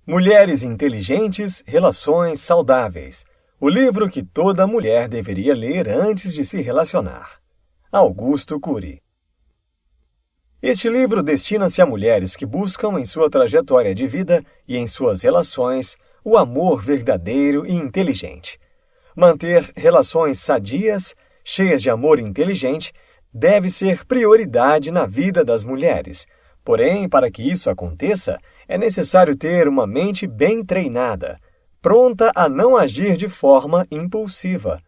Mulheres Inteligentes, Relações Saudáveis. O livro que toda mulher deveria ler antes de se relacionar. Augusto Cury. Este livro destina-se a mulheres que buscam em sua trajetória de vida e em suas relações o amor verdadeiro e inteligente. Manter relações sadias, cheias de amor inteligente, deve ser prioridade na vida das mulheres. Porém, para que isso aconteça, é necessário ter uma mente bem treinada, pronta a não agir de forma impulsiva.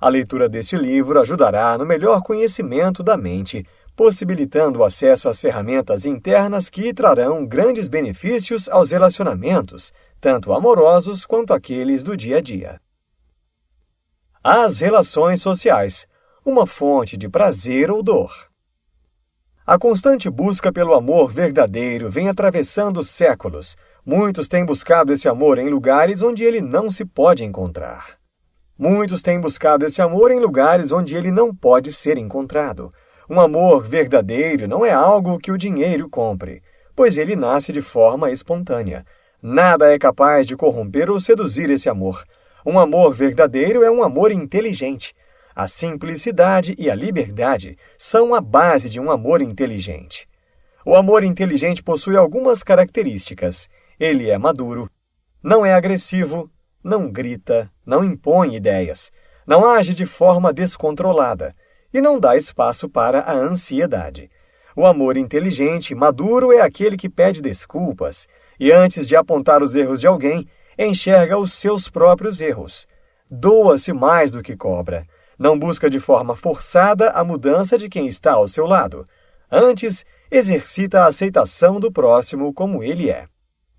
A leitura deste livro ajudará no melhor conhecimento da mente, possibilitando o acesso às ferramentas internas que trarão grandes benefícios aos relacionamentos, tanto amorosos quanto aqueles do dia a dia. As relações sociais, uma fonte de prazer ou dor. A constante busca pelo amor verdadeiro vem atravessando séculos. Muitos têm buscado esse amor em lugares onde ele não se pode encontrar. Muitos têm buscado esse amor em lugares onde ele não pode ser encontrado. Um amor verdadeiro não é algo que o dinheiro compre, pois ele nasce de forma espontânea. Nada é capaz de corromper ou seduzir esse amor. Um amor verdadeiro é um amor inteligente. A simplicidade e a liberdade são a base de um amor inteligente. O amor inteligente possui algumas características. Ele é maduro, não é agressivo, não grita, não impõe ideias, não age de forma descontrolada e não dá espaço para a ansiedade. O amor inteligente e maduro é aquele que pede desculpas e, antes de apontar os erros de alguém, enxerga os seus próprios erros. Doa-se mais do que cobra. Não busca de forma forçada a mudança de quem está ao seu lado. Antes, exercita a aceitação do próximo como ele é.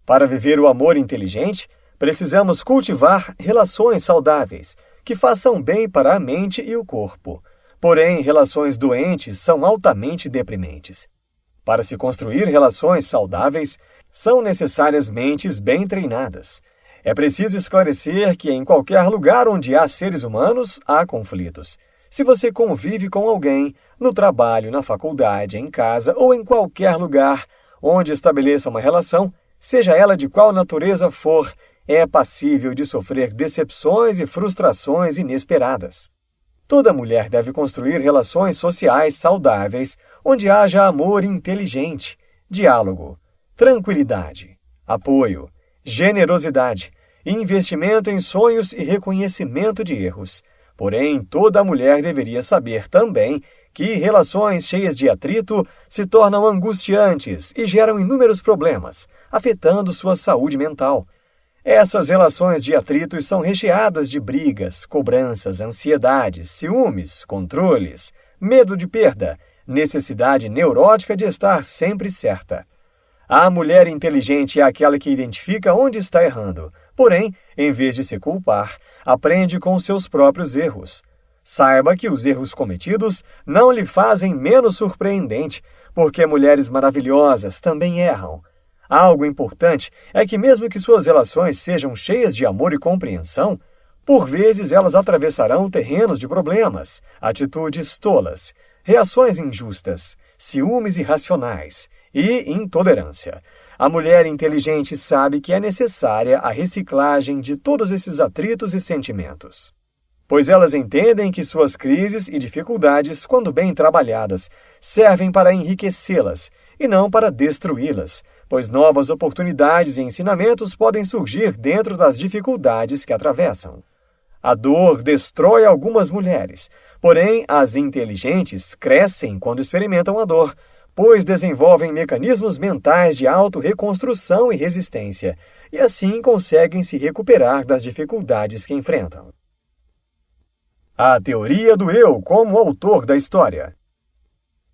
Para viver o amor inteligente, precisamos cultivar relações saudáveis, que façam bem para a mente e o corpo. Porém, relações doentes são altamente deprimentes. Para se construir relações saudáveis, são necessárias mentes bem treinadas. É preciso esclarecer que em qualquer lugar onde há seres humanos, há conflitos. Se você convive com alguém, no trabalho, na faculdade, em casa ou em qualquer lugar onde estabeleça uma relação, seja ela de qual natureza for, é passível de sofrer decepções e frustrações inesperadas. Toda mulher deve construir relações sociais saudáveis, onde haja amor inteligente, diálogo, tranquilidade, apoio, generosidade, investimento em sonhos e reconhecimento de erros. Porém, toda mulher deveria saber também que relações cheias de atrito se tornam angustiantes e geram inúmeros problemas, afetando sua saúde mental. Essas relações de atritos são recheadas de brigas, cobranças, ansiedades, ciúmes, controles, medo de perda, necessidade neurótica de estar sempre certa. A mulher inteligente é aquela que identifica onde está errando, porém, em vez de se culpar, aprende com seus próprios erros. Saiba que os erros cometidos não lhe fazem menos surpreendente, porque mulheres maravilhosas também erram. Algo importante é que mesmo que suas relações sejam cheias de amor e compreensão, por vezes elas atravessarão terrenos de problemas, atitudes tolas, reações injustas, ciúmes irracionais e intolerância. A mulher inteligente sabe que é necessária a reciclagem de todos esses atritos e sentimentos, pois elas entendem que suas crises e dificuldades, quando bem trabalhadas, servem para enriquecê-las e não para destruí-las, pois novas oportunidades e ensinamentos podem surgir dentro das dificuldades que atravessam. A dor destrói algumas mulheres, porém as inteligentes crescem quando experimentam a dor, pois desenvolvem mecanismos mentais de autorreconstrução e resistência, e assim conseguem se recuperar das dificuldades que enfrentam. A teoria do eu como autor da história.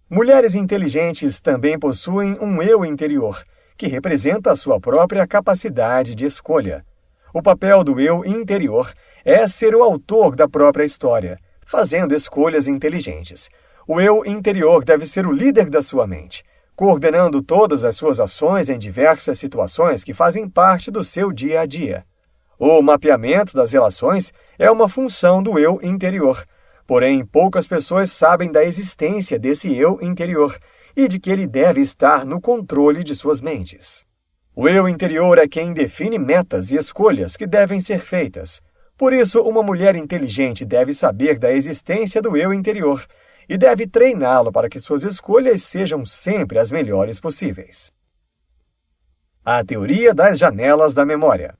Mulheres inteligentes também possuem um eu interior, que representa a sua própria capacidade de escolha. O papel do eu interior é ser o autor da própria história, fazendo escolhas inteligentes. O eu interior deve ser o líder da sua mente, coordenando todas as suas ações em diversas situações que fazem parte do seu dia a dia. O mapeamento das relações é uma função do eu interior, porém poucas pessoas sabem da existência desse eu interior e de que ele deve estar no controle de suas mentes. O eu interior é quem define metas e escolhas que devem ser feitas. Por isso, uma mulher inteligente deve saber da existência do eu interior e deve treiná-lo para que suas escolhas sejam sempre as melhores possíveis. A teoria das janelas da memória.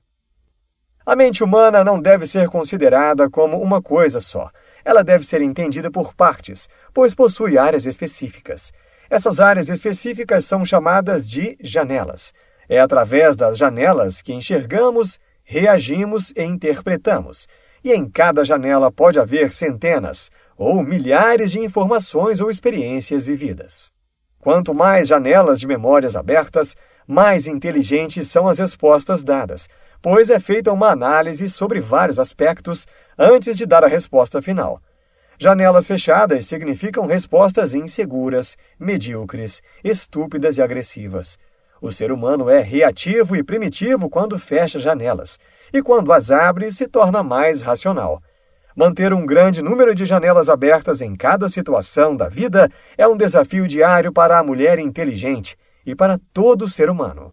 A mente humana não deve ser considerada como uma coisa só. Ela deve ser entendida por partes, pois possui áreas específicas. Essas áreas específicas são chamadas de janelas. É através das janelas que enxergamos, reagimos e interpretamos. E em cada janela pode haver centenas ou milhares de informações ou experiências vividas. Quanto mais janelas de memórias abertas, mais inteligentes são as respostas dadas, pois é feita uma análise sobre vários aspectos antes de dar a resposta final. Janelas fechadas significam respostas inseguras, medíocres, estúpidas e agressivas. O ser humano é reativo e primitivo quando fecha janelas, e quando as abre, se torna mais racional. Manter um grande número de janelas abertas em cada situação da vida é um desafio diário para a mulher inteligente e para todo ser humano.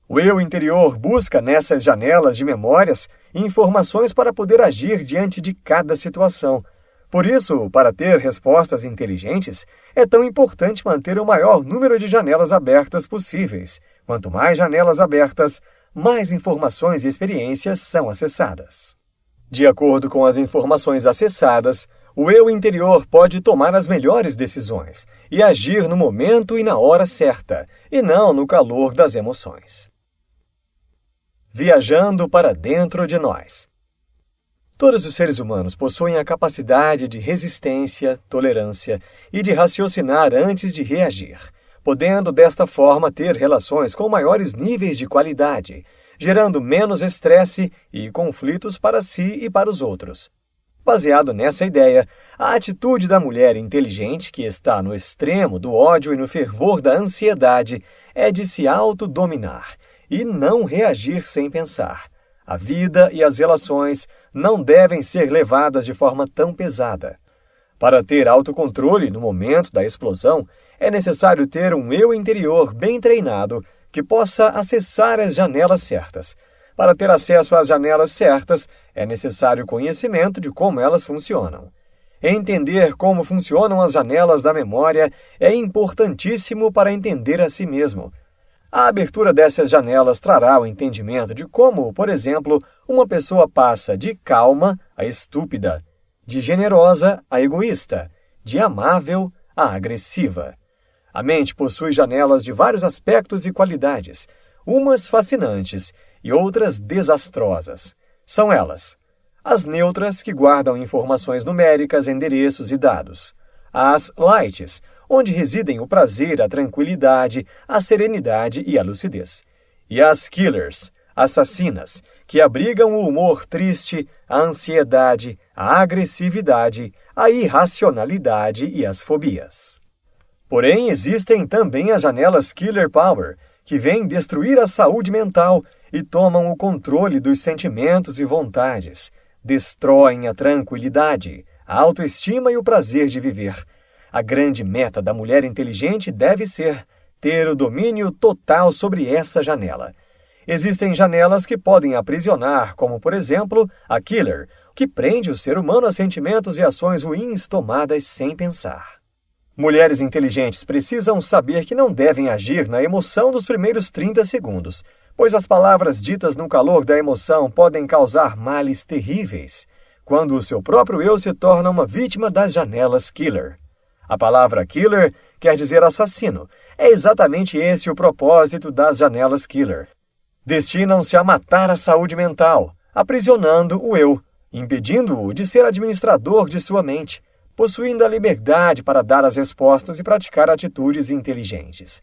O eu interior busca nessas janelas de memórias informações para poder agir diante de cada situação. Por isso, para ter respostas inteligentes, é tão importante manter o maior número de janelas abertas possíveis. Quanto mais janelas abertas, mais informações e experiências são acessadas. De acordo com as informações acessadas, o eu interior pode tomar as melhores decisões e agir no momento e na hora certa, e não no calor das emoções. Viajando para dentro de nós. Todos os seres humanos possuem a capacidade de resistência, tolerância e de raciocinar antes de reagir, podendo desta forma ter relações com maiores níveis de qualidade, gerando menos estresse e conflitos para si e para os outros. Baseado nessa ideia, a atitude da mulher inteligente, que está no extremo do ódio e no fervor da ansiedade, é de se autodominar e não reagir sem pensar. A vida e as relações não devem ser levadas de forma tão pesada. Para ter autocontrole no momento da explosão, é necessário ter um eu interior bem treinado que possa acessar as janelas certas. Para ter acesso às janelas certas, é necessário conhecimento de como elas funcionam. Entender como funcionam as janelas da memória é importantíssimo para entender a si mesmo. A abertura dessas janelas trará o entendimento de como, por exemplo, uma pessoa passa de calma a estúpida, de generosa a egoísta, de amável a agressiva. A mente possui janelas de vários aspectos e qualidades, umas fascinantes e outras desastrosas. São elas: as neutras, que guardam informações numéricas, endereços e dados; as lights, onde residem o prazer, a tranquilidade, a serenidade e a lucidez; e as killers, assassinas, que abrigam o humor triste, a ansiedade, a agressividade, a irracionalidade e as fobias. Porém, existem também as janelas Killer Power, que vêm destruir a saúde mental e tomam o controle dos sentimentos e vontades, destroem a tranquilidade, a autoestima e o prazer de viver. A grande meta da mulher inteligente deve ser ter o domínio total sobre essa janela. Existem janelas que podem aprisionar, como, por exemplo, a Killer, que prende o ser humano a sentimentos e ações ruins tomadas sem pensar. Mulheres inteligentes precisam saber que não devem agir na emoção dos primeiros 30 segundos, pois as palavras ditas no calor da emoção podem causar males terríveis, quando o seu próprio eu se torna uma vítima das janelas Killer. A palavra Killer quer dizer assassino. É exatamente esse o propósito das janelas Killer. Destinam-se a matar a saúde mental, aprisionando o eu, impedindo-o de ser administrador de sua mente, possuindo a liberdade para dar as respostas e praticar atitudes inteligentes.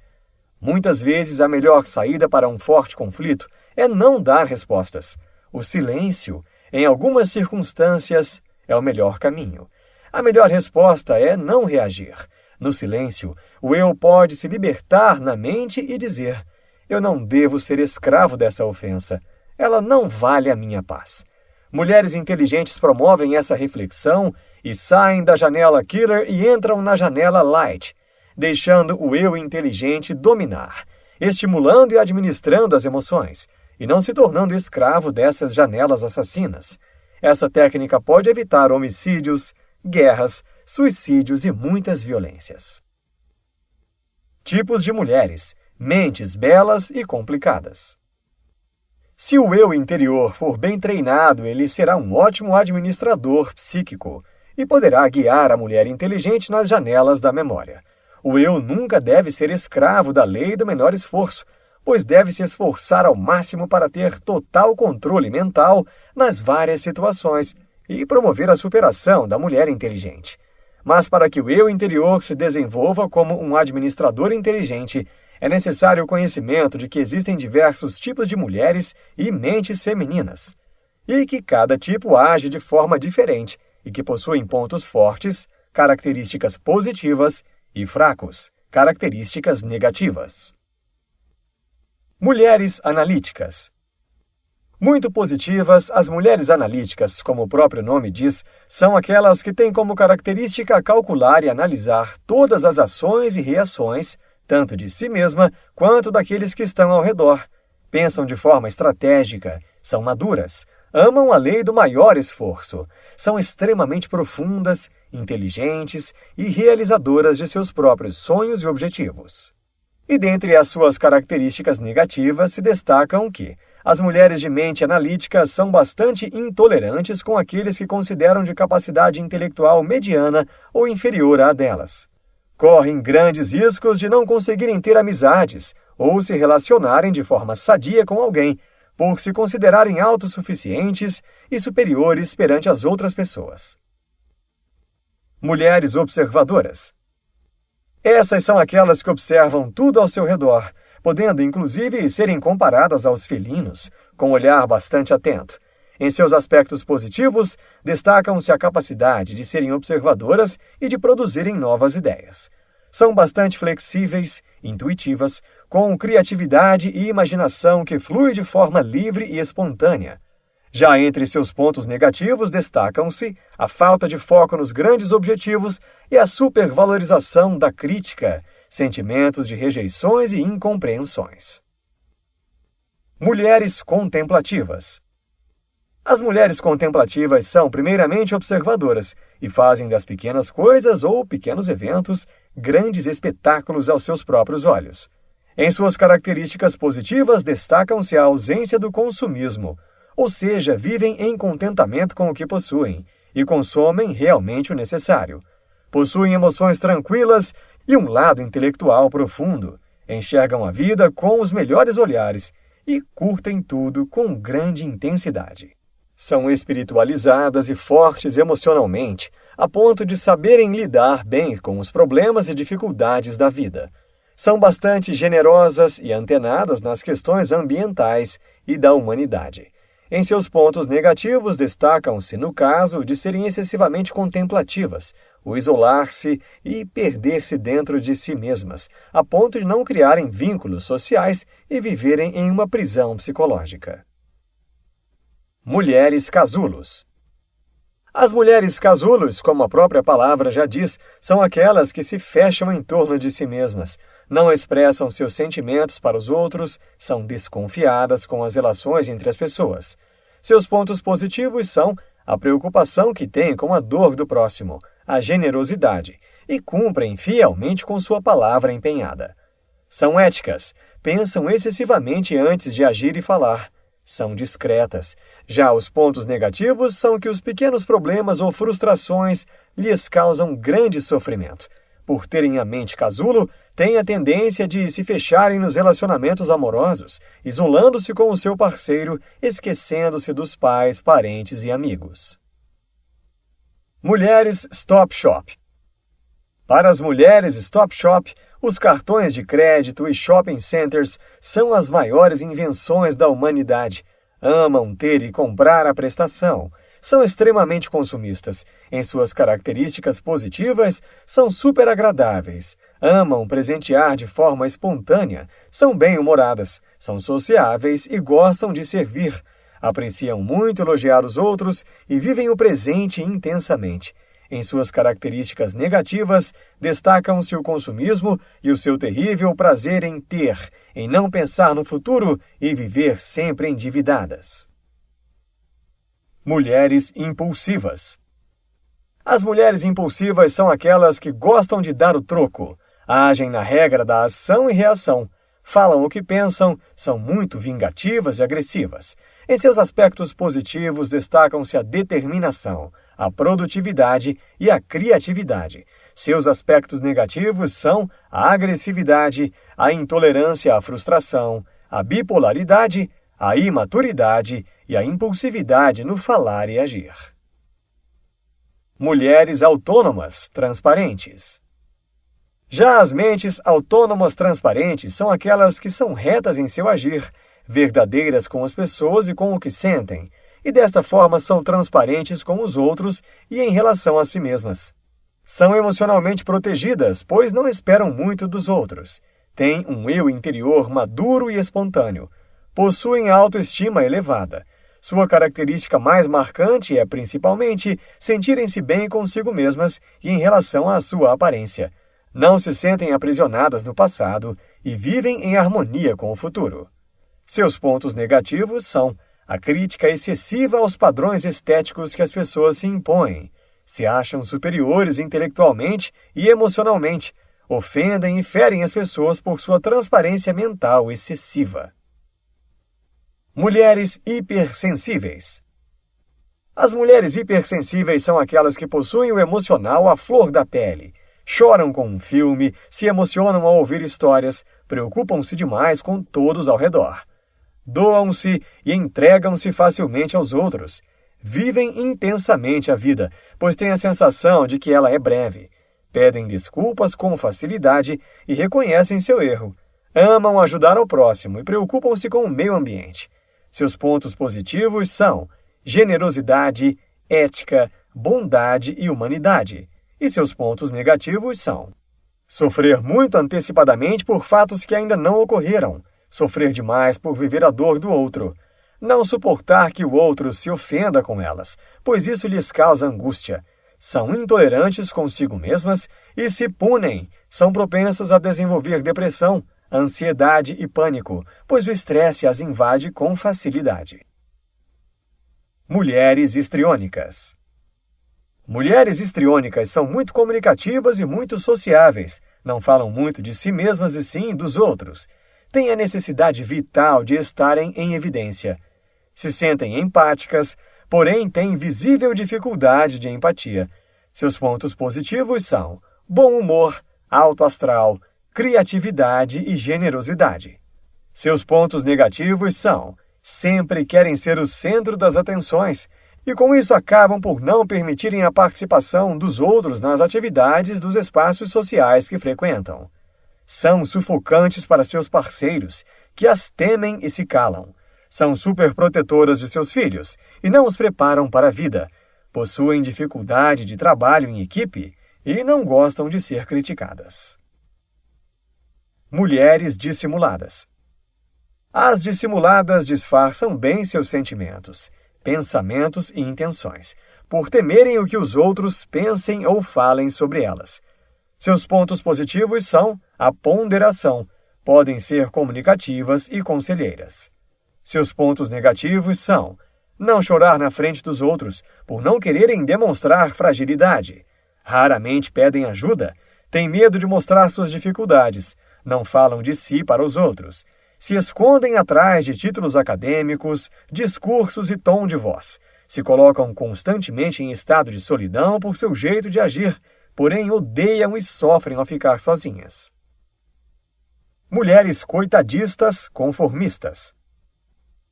Muitas vezes, a melhor saída para um forte conflito é não dar respostas. O silêncio, em algumas circunstâncias, é o melhor caminho. A melhor resposta é não reagir. No silêncio, o eu pode se libertar na mente e dizer: eu não devo ser escravo dessa ofensa. Ela não vale a minha paz. Mulheres inteligentes promovem essa reflexão e saem da janela Killer e entram na janela Light, deixando o eu inteligente dominar. estimulando e administrando as emoções, e não se tornando escravo dessas janelas assassinas. Essa técnica pode evitar homicídios, guerras, suicídios e muitas violências. Tipos de mulheres: mentes belas e complicadas. Se o eu interior for bem treinado, ele será um ótimo administrador psíquico e poderá guiar a mulher inteligente nas janelas da memória. O eu nunca deve ser escravo da lei do menor esforço, pois deve se esforçar ao máximo para ter total controle mental nas várias situações e promover a superação da mulher inteligente. Mas para que o eu interior se desenvolva como um administrador inteligente, é necessário o conhecimento de que existem diversos tipos de mulheres e mentes femininas, e que cada tipo age de forma diferente e que possuem pontos fortes, características positivas, e fracos, características negativas. Mulheres analíticas. Muito positivas, as mulheres analíticas, como o próprio nome diz, são aquelas que têm como característica calcular e analisar todas as ações e reações, tanto de si mesma quanto daqueles que estão ao redor. Pensam de forma estratégica, são maduras, amam a lei do maior esforço, são extremamente profundas, inteligentes e realizadoras de seus próprios sonhos e objetivos. E dentre as suas características negativas se destacam que as mulheres de mente analítica são bastante intolerantes com aqueles que consideram de capacidade intelectual mediana ou inferior à delas. Correm grandes riscos de não conseguirem ter amizades ou se relacionarem de forma sadia com alguém, por se considerarem autossuficientes e superiores perante as outras pessoas. Mulheres observadoras. Essas são aquelas que observam tudo ao seu redor, podendo inclusive serem comparadas aos felinos, com um olhar bastante atento. Em seus aspectos positivos, destacam-se a capacidade de serem observadoras e de produzirem novas ideias. São bastante flexíveis, intuitivas, com criatividade e imaginação que flui de forma livre e espontânea. Já entre seus pontos negativos destacam-se a falta de foco nos grandes objetivos e a supervalorização da crítica, sentimentos de rejeições e incompreensões. Mulheres contemplativas. As mulheres contemplativas são primeiramente observadoras e fazem das pequenas coisas ou pequenos eventos grandes espetáculos aos seus próprios olhos. Em suas características positivas destacam-se a ausência do consumismo, ou seja, vivem em contentamento com o que possuem e consomem realmente o necessário. Possuem emoções tranquilas e um lado intelectual profundo, enxergam a vida com os melhores olhares e curtem tudo com grande intensidade. São espiritualizadas e fortes emocionalmente, a ponto de saberem lidar bem com os problemas e dificuldades da vida. São bastante generosas e antenadas nas questões ambientais e da humanidade. Em seus pontos negativos destacam-se no caso de serem excessivamente contemplativas, o isolar-se e perder-se dentro de si mesmas, a ponto de não criarem vínculos sociais e viverem em uma prisão psicológica. Mulheres casulos. As mulheres casulos, como a própria palavra já diz, são aquelas que se fecham em torno de si mesmas, não expressam seus sentimentos para os outros, são desconfiadas com as relações entre as pessoas. Seus pontos positivos são a preocupação que têm com a dor do próximo, a generosidade, e cumprem fielmente com sua palavra empenhada. São éticas, pensam excessivamente antes de agir e falar. São discretas. Já os pontos negativos são que os pequenos problemas ou frustrações lhes causam grande sofrimento. Por terem a mente casulo, têm a tendência de se fecharem nos relacionamentos amorosos, isolando-se com o seu parceiro, esquecendo-se dos pais, parentes e amigos. Mulheres Stop Shop. Para as mulheres Stop Shop, os cartões de crédito e shopping centers são as maiores invenções da humanidade. Amam ter e comprar a prestação. São extremamente consumistas. Em suas características positivas, são super agradáveis. Amam presentear de forma espontânea. São bem-humoradas. São sociáveis e gostam de servir. Apreciam muito elogiar os outros e vivem o presente intensamente. Em suas características negativas, destacam-se o consumismo e o seu terrível prazer em ter, em não pensar no futuro e viver sempre endividadas. Mulheres impulsivas. As mulheres impulsivas são aquelas que gostam de dar o troco, agem na regra da ação e reação, falam o que pensam, são muito vingativas e agressivas. Em seus aspectos positivos destacam-se a determinação, a produtividade e a criatividade. Seus aspectos negativos são a agressividade, a intolerância à frustração, a bipolaridade, a imaturidade e a impulsividade no falar e agir. Mulheres autônomas, transparentes. Já as mentes autônomas transparentes são aquelas que são retas em seu agir, verdadeiras com as pessoas e com o que sentem, e desta forma são transparentes com os outros e em relação a si mesmas. São emocionalmente protegidas, pois não esperam muito dos outros. Têm um eu interior maduro e espontâneo. Possuem autoestima elevada. Sua característica mais marcante é, principalmente, sentirem-se bem consigo mesmas e em relação à sua aparência. Não se sentem aprisionadas no passado e vivem em harmonia com o futuro. Seus pontos negativos são a crítica excessiva aos padrões estéticos que as pessoas se impõem, se acham superiores intelectualmente e emocionalmente, ofendem e ferem as pessoas por sua transparência mental excessiva. Mulheres hipersensíveis. As mulheres hipersensíveis são aquelas que possuem o emocional à flor da pele, choram com um filme, se emocionam ao ouvir histórias, preocupam-se demais com todos ao redor. Doam-se e entregam-se facilmente aos outros. Vivem intensamente a vida, pois têm a sensação de que ela é breve. Pedem desculpas com facilidade e reconhecem seu erro. Amam ajudar ao próximo e preocupam-se com o meio ambiente. Seus pontos positivos são generosidade, ética, bondade e humanidade. E seus pontos negativos são sofrer muito antecipadamente por fatos que ainda não ocorreram, sofrer demais por viver a dor do outro, não suportar que o outro se ofenda com elas, pois isso lhes causa angústia, são intolerantes consigo mesmas e se punem, são propensas a desenvolver depressão, ansiedade e pânico, pois o estresse as invade com facilidade. Mulheres histriônicas. Mulheres histriônicas são muito comunicativas e muito sociáveis, não falam muito de si mesmas e sim dos outros. Têm a necessidade vital de estarem em evidência. Se sentem empáticas, porém têm visível dificuldade de empatia. Seus pontos positivos são bom humor, alto astral, criatividade e generosidade. Seus pontos negativos são sempre querem ser o centro das atenções e com isso acabam por não permitirem a participação dos outros nas atividades dos espaços sociais que frequentam. São sufocantes para seus parceiros, que as temem e se calam. São superprotetoras de seus filhos e não os preparam para a vida. Possuem dificuldade de trabalho em equipe e não gostam de ser criticadas. Mulheres dissimuladas. As dissimuladas disfarçam bem seus sentimentos, pensamentos e intenções, por temerem o que os outros pensem ou falem sobre elas. Seus pontos positivos são a ponderação, podem ser comunicativas e conselheiras. Seus pontos negativos são não chorar na frente dos outros, por não quererem demonstrar fragilidade. Raramente pedem ajuda, têm medo de mostrar suas dificuldades, não falam de si para os outros, se escondem atrás de títulos acadêmicos, discursos e tom de voz, se colocam constantemente em estado de solidão por seu jeito de agir, porém odeiam e sofrem ao ficar sozinhas. Mulheres coitadistas conformistas.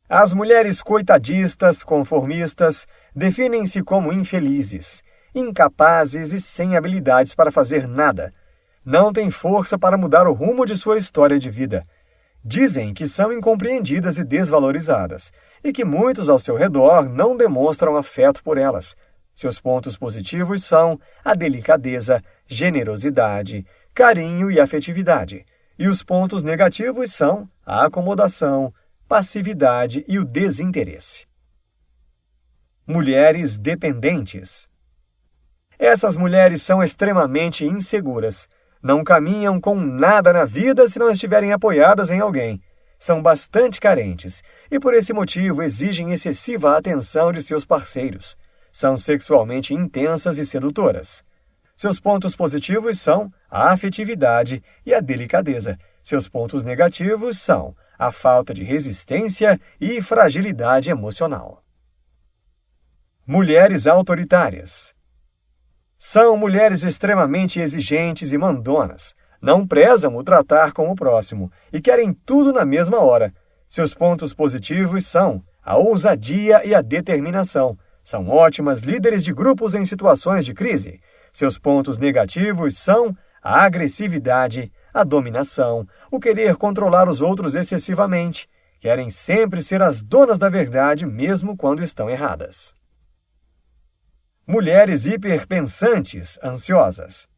As mulheres coitadistas conformistas definem-se como infelizes, incapazes e sem habilidades para fazer nada. Não têm força para mudar o rumo de sua história de vida. Dizem que são incompreendidas e desvalorizadas, e que muitos ao seu redor não demonstram afeto por elas. Seus pontos positivos são a delicadeza, generosidade, carinho e afetividade. E os pontos negativos são a acomodação, passividade e o desinteresse. Mulheres dependentes. Essas mulheres são extremamente inseguras. Não caminham com nada na vida se não estiverem apoiadas em alguém. São bastante carentes e, por esse motivo, exigem excessiva atenção de seus parceiros. São sexualmente intensas e sedutoras. Seus pontos positivos são a afetividade e a delicadeza. Seus pontos negativos são a falta de resistência e fragilidade emocional. Mulheres autoritárias. São mulheres extremamente exigentes e mandonas. Não prezam o tratar com o próximo e querem tudo na mesma hora. Seus pontos positivos são a ousadia e a determinação. São ótimas líderes de grupos em situações de crise. Seus pontos negativos são a agressividade, a dominação, o querer controlar os outros excessivamente. Querem sempre ser as donas da verdade, mesmo quando estão erradas. Mulheres hiperpensantes, ansiosas.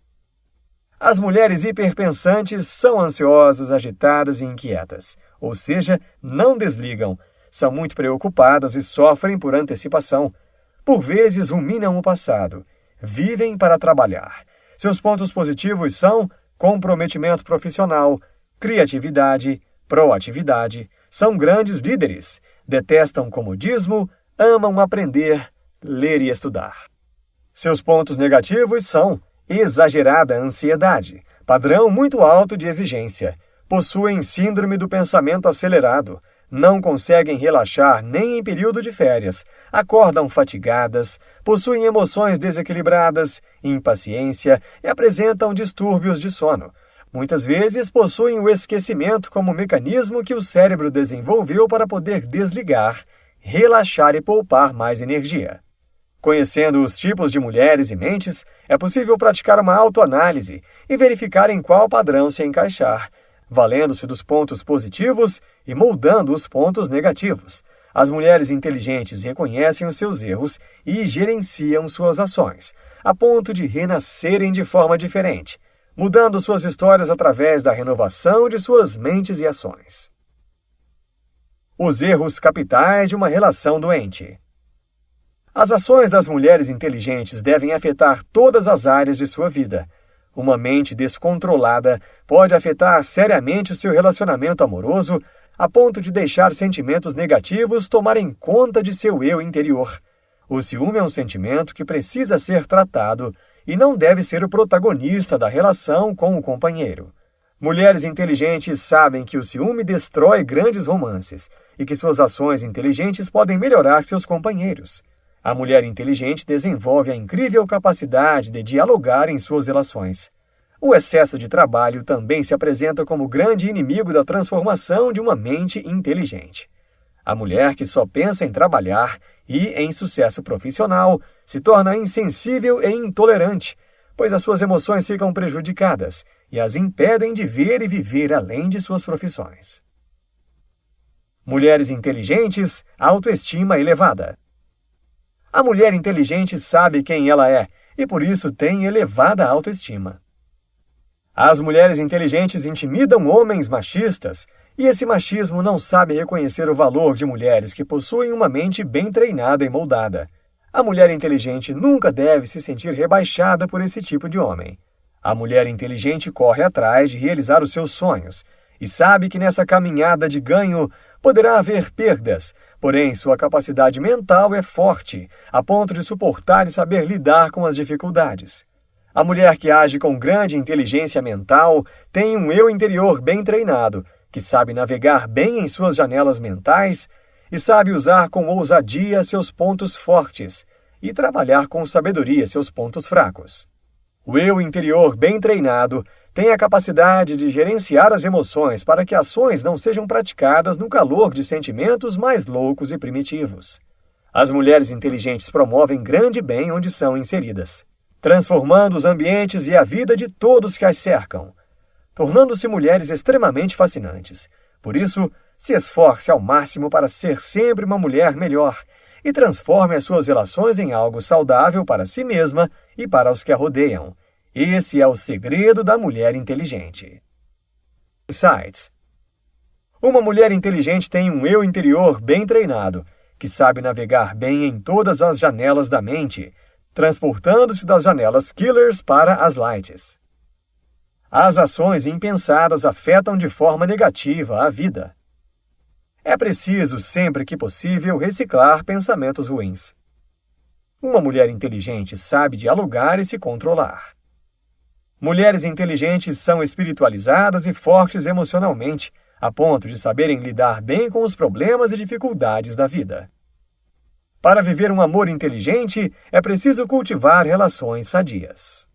As mulheres hiperpensantes são ansiosas, agitadas e inquietas, ou seja, não desligam. São muito preocupadas e sofrem por antecipação. Por vezes ruminam o passado. Vivem para trabalhar. Seus pontos positivos são comprometimento profissional, criatividade, proatividade. São grandes líderes. Detestam comodismo, amam aprender, ler e estudar. Seus pontos negativos são exagerada ansiedade, padrão muito alto de exigência. Possuem síndrome do pensamento acelerado. Não conseguem relaxar nem em período de férias. Acordam fatigadas, possuem emoções desequilibradas, impaciência e apresentam distúrbios de sono. Muitas vezes possuem o esquecimento como mecanismo que o cérebro desenvolveu para poder desligar, relaxar e poupar mais energia. Conhecendo os tipos de mulheres e mentes, é possível praticar uma autoanálise e verificar em qual padrão se encaixar, valendo-se dos pontos positivos e moldando os pontos negativos. As mulheres inteligentes reconhecem os seus erros e gerenciam suas ações, a ponto de renascerem de forma diferente, mudando suas histórias através da renovação de suas mentes e ações. Os erros capitais de uma relação doente. As ações das mulheres inteligentes devem afetar todas as áreas de sua vida. Uma mente descontrolada pode afetar seriamente o seu relacionamento amoroso, a ponto de deixar sentimentos negativos tomarem conta de seu eu interior. O ciúme é um sentimento que precisa ser tratado e não deve ser o protagonista da relação com o companheiro. Mulheres inteligentes sabem que o ciúme destrói grandes romances e que suas ações inteligentes podem melhorar seus companheiros. A mulher inteligente desenvolve a incrível capacidade de dialogar em suas relações. O excesso de trabalho também se apresenta como grande inimigo da transformação de uma mente inteligente. A mulher que só pensa em trabalhar e em sucesso profissional se torna insensível e intolerante, pois as suas emoções ficam prejudicadas e as impedem de ver e viver além de suas profissões. Mulheres inteligentes, autoestima elevada. A mulher inteligente sabe quem ela é e, por isso, tem elevada autoestima. As mulheres inteligentes intimidam homens machistas e esse machismo não sabe reconhecer o valor de mulheres que possuem uma mente bem treinada e moldada. A mulher inteligente nunca deve se sentir rebaixada por esse tipo de homem. A mulher inteligente corre atrás de realizar os seus sonhos e sabe que nessa caminhada de ganho poderá haver perdas, porém sua capacidade mental é forte, a ponto de suportar e saber lidar com as dificuldades. A mulher que age com grande inteligência mental tem um eu interior bem treinado, que sabe navegar bem em suas janelas mentais e sabe usar com ousadia seus pontos fortes e trabalhar com sabedoria seus pontos fracos. O eu interior bem treinado tem a capacidade de gerenciar as emoções para que ações não sejam praticadas no calor de sentimentos mais loucos e primitivos. As mulheres inteligentes promovem grande bem onde são inseridas, transformando os ambientes e a vida de todos que as cercam, tornando-se mulheres extremamente fascinantes. Por isso, se esforce ao máximo para ser sempre uma mulher melhor e transforme as suas relações em algo saudável para si mesma e para os que a rodeiam. Esse é o segredo da mulher inteligente. Insights. Uma mulher inteligente tem um eu interior bem treinado, que sabe navegar bem em todas as janelas da mente, transportando-se das janelas killers para as lights. As ações impensadas afetam de forma negativa a vida. É preciso, sempre que possível, reciclar pensamentos ruins. Uma mulher inteligente sabe dialogar e se controlar. Mulheres inteligentes são espiritualizadas e fortes emocionalmente, a ponto de saberem lidar bem com os problemas e dificuldades da vida. Para viver um amor inteligente, é preciso cultivar relações sadias.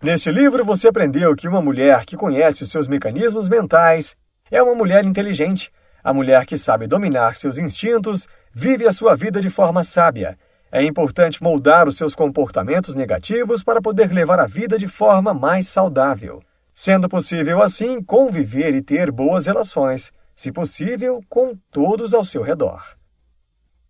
Neste livro, você aprendeu que uma mulher que conhece os seus mecanismos mentais é uma mulher inteligente. A mulher que sabe dominar seus instintos vive a sua vida de forma sábia. É importante moldar os seus comportamentos negativos para poder levar a vida de forma mais saudável, sendo possível, assim, conviver e ter boas relações, se possível, com todos ao seu redor.